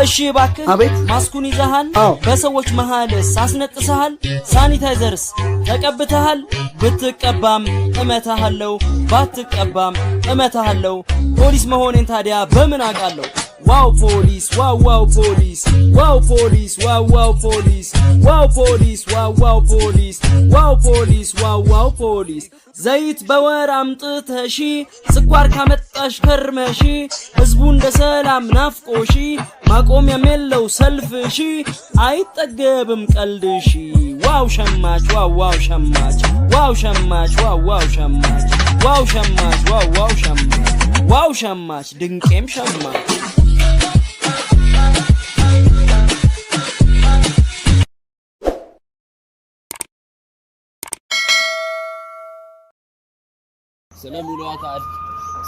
እሺ ባክህ ማስኩን ይዘሃል በሰዎች መሃልስ አስነጥሰሃል ሳኒታይዘርስ ተቀብተሃል ብትቀባም እመታሃለው ባትቀባም እመታሃለው ፖሊስ መሆኔን ታዲያ በምን አቃለው ዋው ፖሊስ ዋው ፖሊስ ዋው ፖሊስ ዋው ፖሊስ ዋው ፖሊስ ዋው ፖሊስ ዋው ፖሊስ ዋው ፖሊስ ዘይት በወር አምጥተሺ ስኳር ካመጣሽ ከርመሺ ህዝቡ እንደ ሰላም ናፍቆሺ ማቆም የለው ሰልፍሺ አይጠገብም ቀልድሺ ዋው ሸማች ዋው ሸማች ዋው ሸማች ዋው ሸማች ዋው ሸማች ዋው ሸማች ዋው ሸማች ድንቄም ሸማች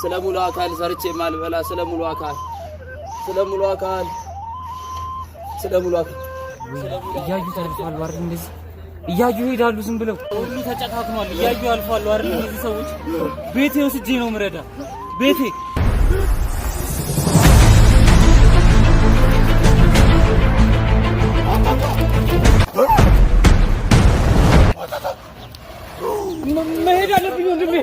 ስለሙሉ አካል ሰርቼ ማልበላ ስለሙሉ አካል እያዩ ተልፏል አይደል እንደዚህ እያዩ ሄዳሉ ዝም ብለው ሁሉ ተጨካክኗል እያዩ አልፏል አይደል እነዚህ ሰዎች ቤቴ ወስጄ ነው ምረዳ ቤቴ መሄድ አለብኝ ወንድሜ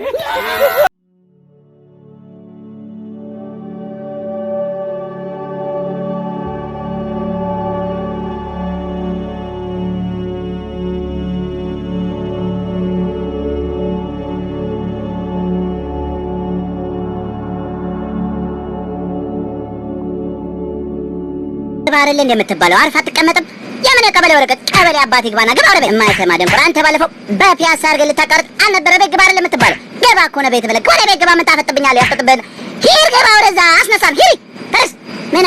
ባረለ እንደምትባለው አርፋ ተቀመጥም የምን ቀበሌ ወረቀት ቀበሌ አባቴ ግባና ግባ ወረቀት የማይሰማ ደንቆራ አንተ ባለፈው በፒያሳ አርገህ ልታቀርጥ አልነበረ ቤት ግባ አይደለም የምትባለው ገባ እኮ ነው ቤት ብለህ ወደ ቤት ግባ ምን ታፈጥብኛለህ ያፈጥብህ ሂድ ገባ ወደዛ አስነሳም ሂድ ተነስ ምን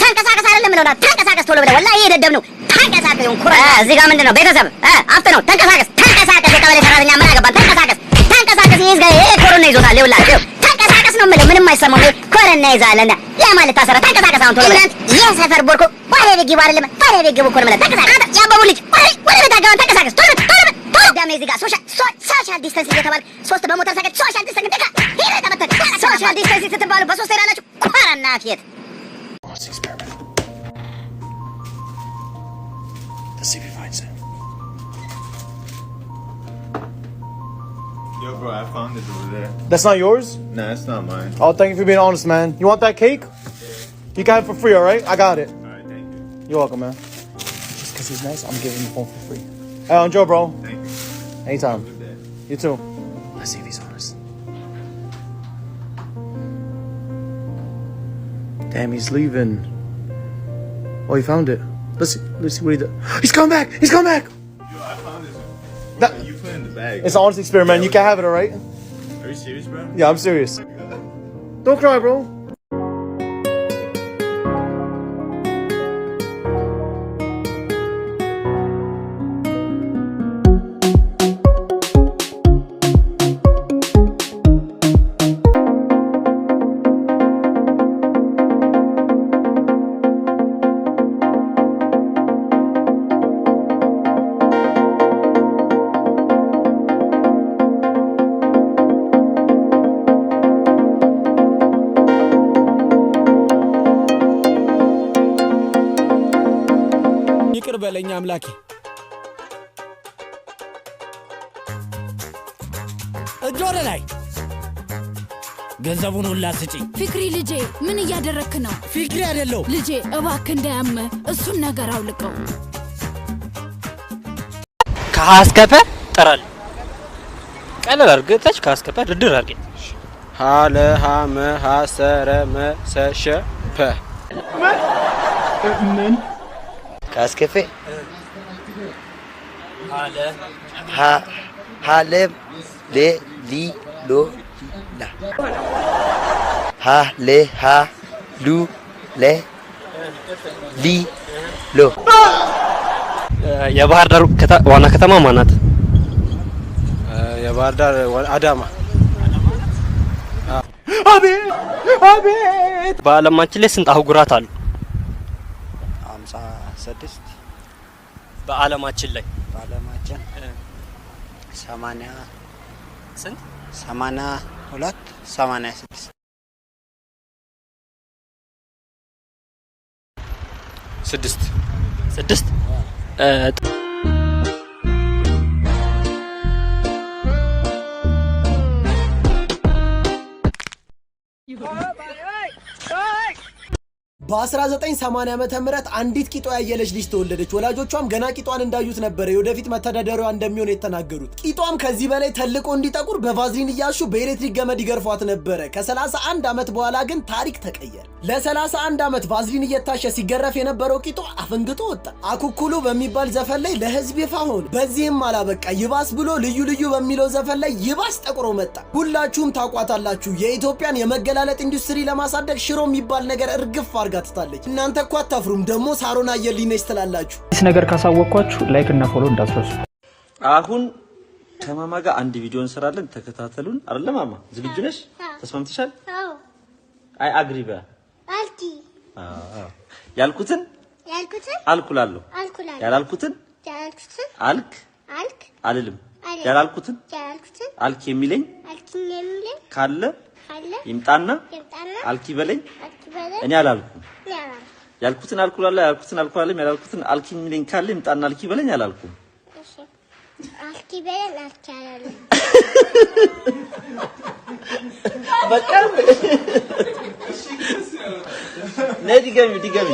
ተንቀሳቀስ አይደለም ምንሆና ተንቀሳቀስ ቶሎ ብለህ ወላሂ የደደብ ነው ተንቀሳቀስ ይሁን ኩራ እዚህ ጋር ምንድነው ቤተሰብ አፍተ ነው ተንቀሳቀስ የቀበሌ ሰራተኛ ምን አገባን ተንቀሳቀስ ይዝጋ ኮሮና ይዞታል ይውላችሁ ተንቀሳቀስ ነው የምልህ ምንም አይሰማው ኮሮና ይዛለና ለማለት ታሰራ ተንቀሳቀስ አሁን ቶሎ ብለህ የሰፈር ቦርኮ ወደ ቤት ግባ አይደለም ወደ ቤት ግቡ ኮሮና ተንቀሳቀስ ያባቡ ልጅ ወደ ቤት አገባን ተንቀሳቀስ ቶሎ ዳሜ እዚህ ጋር ሶሻል ዲስታንስ እየተባለ ሶስት በሞተር ሳይክል ሶሻል ዲስታንስ ደካ ሄደ ተመተከ ሶሻል ዲስታንስ ስትባሉ በሶስት ሄዳላችሁ ኮሮና ፊት Let's see if he finds it. Yo, bro, I found it over there. That's not yours? Nah, it's not mine. Oh, thank you for being honest, man. You want that cake? Yeah. You got it for free, all right? I got it. All right, thank you. You're welcome, man. Just because he's nice, I'm giving him the phone for free. Hey, enjoy, bro. Thank you. Anytime. Have a good day. You too. Let's see if he's honest. Damn, he's leaving. Oh, he found it. Let's see what he did. He's coming back! He's coming back! Yo, I found this. That, You put it in the bag. it's an honest experiment. You can have it, all right? Are you serious, bro? Yeah, I'm serious. Don't cry, bro. ይቅር በለኝ አምላኬ እጆር ላይ ገንዘቡን ሁላ ስጪኝ ፍቅሪ ልጄ ምን እያደረክ ነው ፍቅሪ አይደለው ልጄ እባክህ እንዳያመ እሱን ነገር አውልቀው ካስከፈ ጠራል ቀለል አርገታች ካስከፈ ድድር አርገ ሃለ ሃመ ሃሰረ መሰሸፈ ምን ካስከፈ ሃለም ሊ ሎ ላ ሃ ለ ሃ ሉ ለ ሊ ሎ የባህር ዳር ዋና ከተማ ማናት? የባህር ዳር አዳማ። አቤት በአለማችን ላይ ስንት አህጉራት አሉ? 56 በአለማችን ላይ 80 ስንት 82 86 6 በ1980 ዓመተ ምህረት አንዲት ቂጧ ያየለች ልጅ ተወለደች። ወላጆቿም ገና ቂጧን እንዳዩት ነበር የወደፊት መተዳደሪያዋ እንደሚሆን የተናገሩት። ቂጧም ከዚህ በላይ ተልቆ እንዲጠቁር በቫዝሊን እያሹ በኤሌክትሪክ ገመድ ይገርፏት ነበረ። ከ31 ዓመት በኋላ ግን ታሪክ ተቀየረ። ለ31 ዓመት ቫዝሊን እየታሸ ሲገረፍ የነበረው ቂጧ አፈንግጦ ወጣ። አኩኩሉ በሚባል ዘፈን ላይ ለህዝብ ይፋ ሆነ። በዚህም አላበቃ፣ ይባስ ብሎ ልዩ ልዩ በሚለው ዘፈን ላይ ይባስ ጠቁሮ መጣ። ሁላችሁም ታቋታላችሁ። የኢትዮጵያን የመገላለጥ ኢንዱስትሪ ለማሳደግ ሽሮ የሚባል ነገር እርግፍ አርጋ ትታለች። እናንተ እኮ አታፍሩም። ደግሞ ሳሮን አየልኝ ነች ትላላችሁ። እዚህ ነገር ካሳወቅኳችሁ ላይክ እና ፎሎ እንዳትረሱ። አሁን ከማማ ጋር አንድ ቪዲዮ እንሰራለን፣ ተከታተሉን። አይደለ ማማ? ዝግጁ ነሽ? ተስማምተሻል? አዎ። አይ አግሪ በ አልቲ አዎ። ያልኩትን አልኩላለሁ፣ ያላልኩትን አልክ አልልም። ያላልኩትን አልክ የሚለኝ ካለ ይምጣና አልኪ በለኝ። እኔ አላልኩም። ያልኩትን አልኩላለሁ፣ ያልኩትን አልኩላለሁ፣ ያላልኩትን አልኪ የሚለኝ ካለ ይምጣና አልኪ በለኝ። አላልኩም። እሺ አልኪ በለኝ አልቻለሁ። በቃ ዲገሚ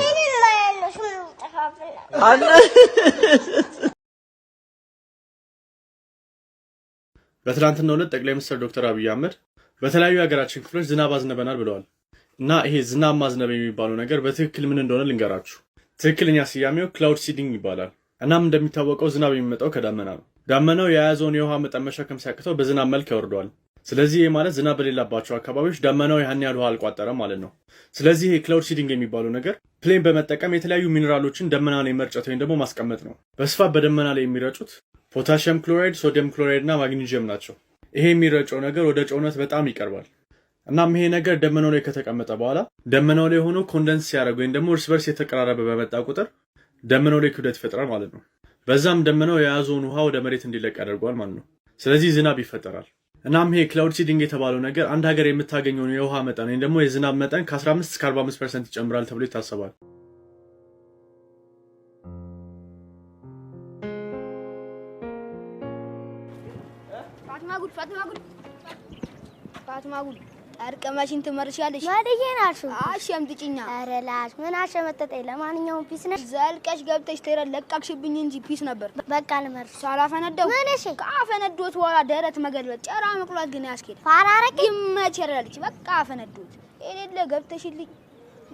አለ። በትናንትናው ዕለት ጠቅላይ ሚኒስትር ዶክተር አብይ አህመድ በተለያዩ የሀገራችን ክፍሎች ዝናብ አዝነበናል ብለዋል። እና ይሄ ዝናብ ማዝነብ የሚባለው ነገር በትክክል ምን እንደሆነ ልንገራችሁ። ትክክለኛ ስያሜው ክላውድ ሲዲንግ ይባላል። እናም እንደሚታወቀው ዝናብ የሚመጣው ከዳመና ነው። ዳመናው የያዘውን የውሃ መጠን መሸከም ሲያቅተው በዝናብ መልክ ያወርደዋል። ስለዚህ ይሄ ማለት ዝናብ በሌላባቸው አካባቢዎች ዳመናው ያን ያህል ውሃ አልቋጠረም ማለት ነው። ስለዚህ ይሄ ክላውድ ሲዲንግ የሚባለው ነገር ፕሌን በመጠቀም የተለያዩ ሚኔራሎችን ደመና ላይ መርጨት ወይም ደግሞ ማስቀመጥ ነው። በስፋት በደመና ላይ የሚረጩት ፖታሺየም ክሎራይድ፣ ሶዲየም ክሎራይድ እና ማግኒዚየም ናቸው። ይሄ የሚረጨው ነገር ወደ ጨውነት በጣም ይቀርባል። እናም ይሄ ነገር ደመናው ላይ ከተቀመጠ በኋላ ደመናው ላይ ሆኖ ኮንደንስ ሲያደርግ ወይም ደግሞ እርስ በርስ የተቀራረበ በመጣ ቁጥር ደመናው ላይ ክብደት ይፈጥራል ማለት ነው። በዛም ደመናው የያዘውን ውሃ ወደ መሬት እንዲለቅ ያደርገዋል ማለት ነው። ስለዚህ ዝናብ ይፈጠራል። እናም ይሄ ክላውድ ሲዲንግ የተባለው ነገር አንድ ሀገር የምታገኘውን የውሃ መጠን ወይም ደግሞ የዝናብ መጠን ከ15 እስከ 45% ይጨምራል ተብሎ ይታሰባል። ፋትማጉል አርቀማሽን ትመርሻለሽ። ማደየን አልሹ አሸምጥጭኛ። ኧረ ላሽ ምን አሸመጠጠኝ። ለማንኛውም ፒስ ነሽ። ዘልቀሽ ገብተሽ ተረ ለቃቅሽብኝ እንጂ ፒስ ነበር። በቃ ልመርሽ። ሳላፈነደው ምን እሺ? ካፈነዶት በኋላ ደረት መገልበጥ ጨራ መቅሏት ግን ያስኬድ ፋራረቂ ይመቸራልሽ። በቃ አፈነዶት እኔለ ገብተሽልኝ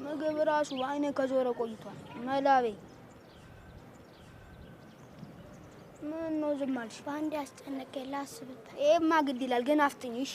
ምግብ ራሱ አይኔ ከዞረ ቆይቷል። መላቤ ምን ነው ዝም አልሽ? ባንዴ አስጨነቀኝ ላስብበት። ይሄማ ግድ ይላል ግን አፍጥኝሽ።